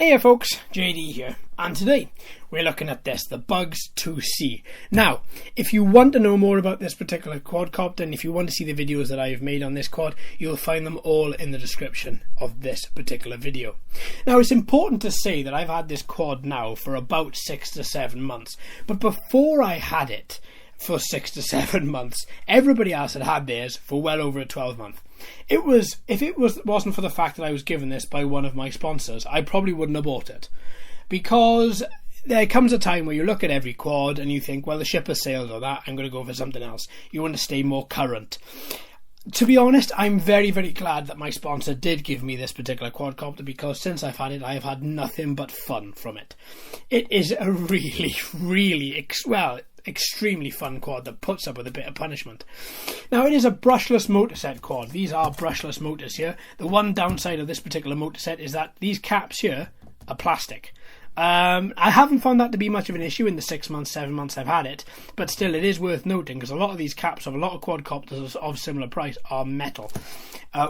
Hey folks, JD here, and today we're looking at this, the Bugs 2C. Now, if you want to know more about this particular quadcopter, and if you want to see the videos that I've made on this quad, you'll find them all in the description of this particular video. Now, it's important to say that I've had this quad now for about 6 to 7 months, but before I had it for 6 to 7 months, everybody else had had theirs for well over a 12 month. If it wasn't for the fact that I was given this by one of my sponsors, I probably wouldn't have bought it, because there comes a time where you look at every quad and you think, well, the ship has sailed or that, I'm going to go for something else. You want to stay more current. To be honest, I'm very, very glad that my sponsor did give me this particular quadcopter, because since I've had it, I've had nothing but fun from it. It is a really, extremely fun quad that puts up with a bit of punishment. Now, it is a brushless motor set quad. These are brushless motors here. The one downside of this particular motor set is that these caps here are plastic. I haven't found that to be much of an issue in the 6 months, 7 months I've had it, but still it is worth noting, because a lot of these caps of a lot of quadcopters of similar price are metal,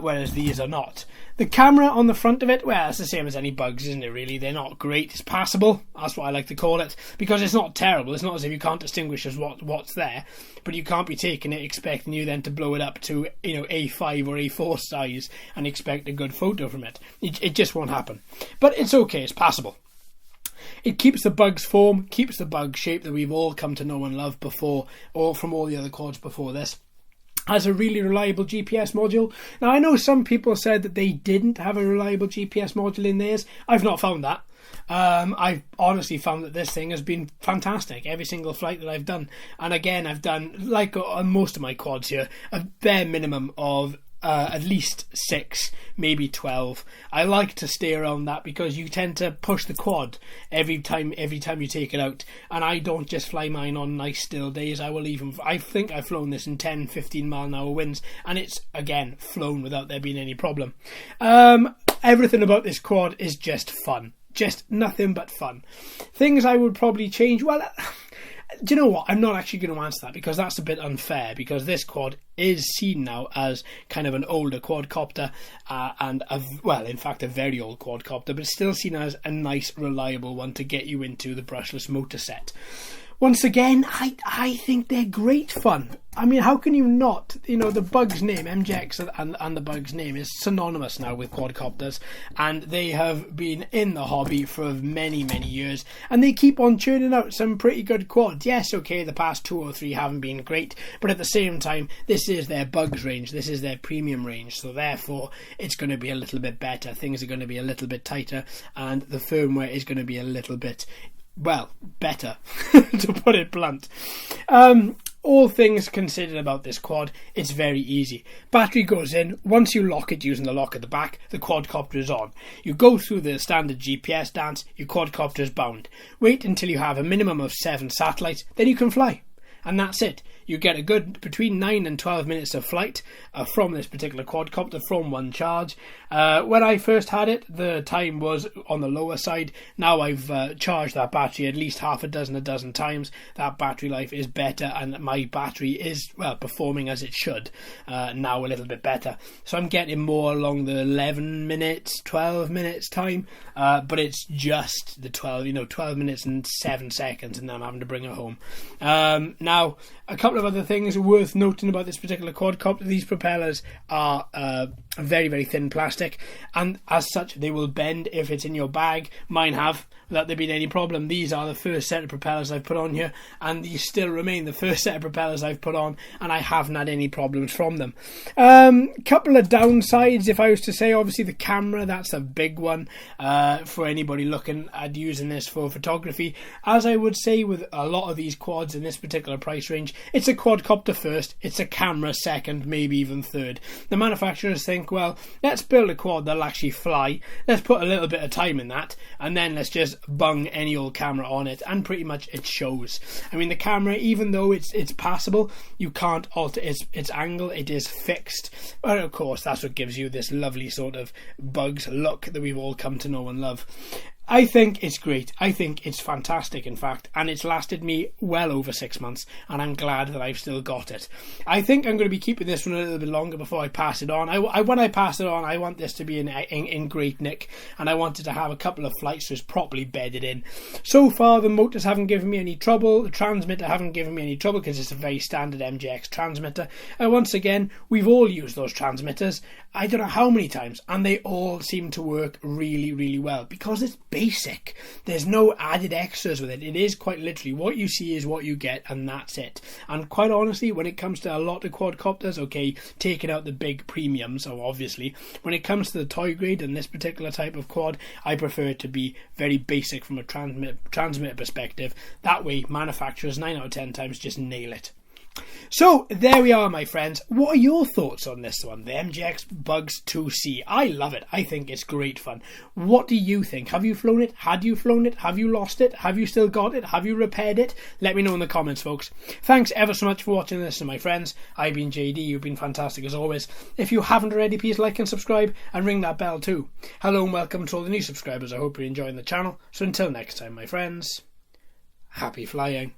whereas these are not. The camera on the front of it, well, it's the same as any Bugs, isn't it, really? They're not great. It's passable. That's what I like to call it, because it's not terrible. It's not as if you can't distinguish as what's there, but you can't be taking it expecting you then to blow it up to, A5 or A4 size and expect a good photo from it. It just won't happen. But it's okay. It's passable. It keeps the Bugs form, keeps the Bug shape that we've all come to know and love before, or from all the other quads before this. Has a really reliable GPS module. Now, I know some people said that they didn't have a reliable GPS module in theirs. I've not found that. I've honestly found that this thing has been fantastic every single flight that I've done. And again, I've done, like on most of my quads here, a bare minimum of at least 6, maybe 12. I like to stay around that, because you tend to push the quad every time you take it out, and I don't just fly mine on nice still days. I think I've flown this in 10-15 mile an hour winds, and it's again flown without there being any problem. Everything about this quad is just fun, just nothing but fun. Things I would probably change, well, do you know what? I'm not actually going to answer that, because that's a bit unfair, because this quad is seen now as kind of an older quadcopter, and in fact a very old quadcopter, but still seen as a nice, reliable one to get you into the brushless motor set. Once again, I think they're great fun. I mean, how can you not? The Bugs name, MJX and the Bugs name is synonymous now with quadcopters, and they have been in the hobby for many, many years, and they keep on churning out some pretty good quads. Yes, okay, the past 2 or 3 haven't been great, but at the same time, this is their Bugs range, this is their premium range, so therefore it's going to be a little bit better. Things are going to be a little bit tighter, and the firmware is going to be a little bit, well, better, to put it blunt. All things considered about this quad, it's very easy. Battery goes in. Once you lock it using the lock at the back, the quadcopter is on. You go through the standard GPS dance, your quadcopter is bound. Wait until you have a minimum of 7 satellites, then you can fly. And that's it. You get a good between 9 and 12 minutes of flight from this particular quadcopter from one charge. When I first had it, the time was on the lower side. Now I've charged that battery at least a dozen times. That battery life is better, and my battery is, well, performing as it should now a little bit better. So I'm getting more along the 11 minutes, 12 minutes time, but it's just the 12 minutes and 7 seconds, and then I'm having to bring it home. Now, a couple of other things worth noting about this particular quadcopter: these propellers are very, very thin plastic, and as such they will bend if it's in your bag. Mine have, without there being any problem. These are the first set of propellers I've put on here, and these still remain the first set of propellers I've put on, and I haven't had any problems from them. Couple of downsides, if I was to say, obviously the camera, that's a big one for anybody looking at using this for photography. As I would say with a lot of these quads in this particular price range, it's a quadcopter first, it's a camera second, maybe even third. The manufacturers think, well, let's build a quad that'll actually fly, let's put a little bit of time in that, and then let's just bung any old camera on it, and pretty much it shows. I mean, the camera, even though it's passable, you can't alter its angle, it is fixed. But of course, that's what gives you this lovely sort of Bugs look that we've all come to know and love. I think it's great. I think it's fantastic, in fact, and it's lasted me well over 6 months, and I'm glad that I've still got it. I think I'm going to be keeping this one a little bit longer before I pass it on. When I pass it on, I want this to be in great nick, and I wanted to have a couple of flights so it's properly bedded in. So far, the motors haven't given me any trouble. The transmitter haven't given me any trouble because it's a very standard MJX transmitter. Once again, we've all used those transmitters. I don't know how many times, and they all seem to work really, really well because it's basic. There's no added extras with it. It is quite literally what you see is what you get, and that's it. And quite honestly, when it comes to a lot of quadcopters, okay, taking out the big premiums, so obviously, when it comes to the toy grade and this particular type of quad, I prefer it to be very basic from a transmitter perspective. That way, manufacturers 9 out of 10 times just nail it. So there we are, my friends. What are your thoughts on this one, the MJX Bugs 2C? I love it. I think it's great fun. What do you think? Have you flown it? Had you flown it? Have you lost it? Have you still got it? Have you repaired it? Let me know in the comments, folks. Thanks ever so much for watching this, my friends. I've been JD. You've been fantastic as always. If you haven't already, please like and subscribe and ring that bell too. Hello and welcome to all the new subscribers. I hope you're enjoying the channel. So until next time, my friends, happy flying.